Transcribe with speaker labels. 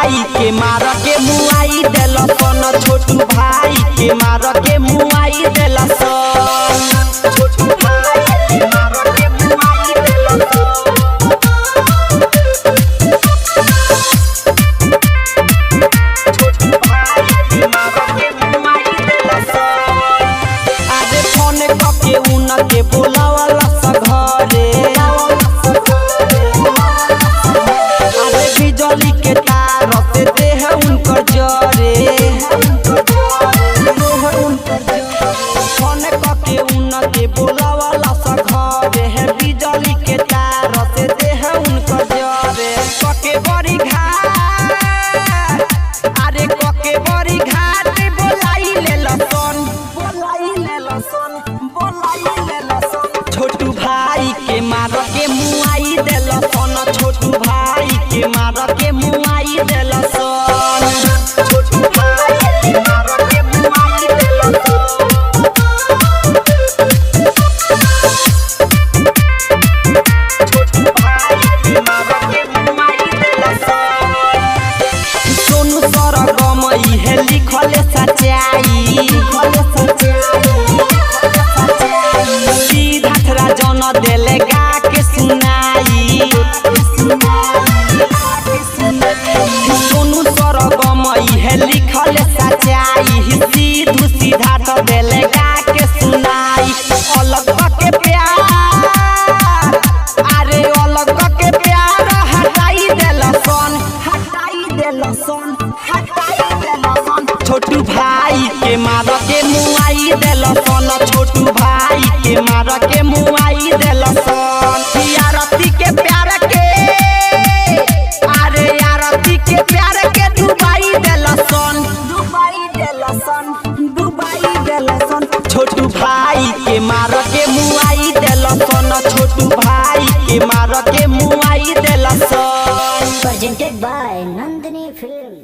Speaker 1: भाई के मार के मुआई देला सन छोटू भाई के मार के मुआई देला सन छोटू भाई के मार के मुआई देला छोटू भाई के मार के मुआई देला सन आजे फोन के उन के बोलावला स घरे आजे बिजली के तार से देह उनकर जरे फोन के उन के बोलावला स घरे है बिजली के तार से देह उनकर जरे कके बड़ी घाट अरे कके बड़ी घाट बोलाई ले लसन छोटू भाई के मार के मुआई देला सन छोटू भाई के मार के मुआई देला सन छोटू भाई के मार के मुआई देला सन छोटू भाई के मार के मुआई देला सन सोनू सरगम इहे लिखले सच्चाई जन देले गा के सुनाई सोनू सरगम इहे लिखले सच्चाई सीधू सीधा तो देले गा के सुनाई अलग के प्यार अरे अलग के प्यार हटाई देला सन छोटू भाई के मार के मुआई देला सन छोटू भाई के मार के मुआई देला सन आरती के प्यार के अरे आरती के प्यार के डुबाई देला सन छोटू भाई के मार के मुआई देला सन छोटू भाई के मार के मुआई देला सन
Speaker 2: Presented by Nandini Film.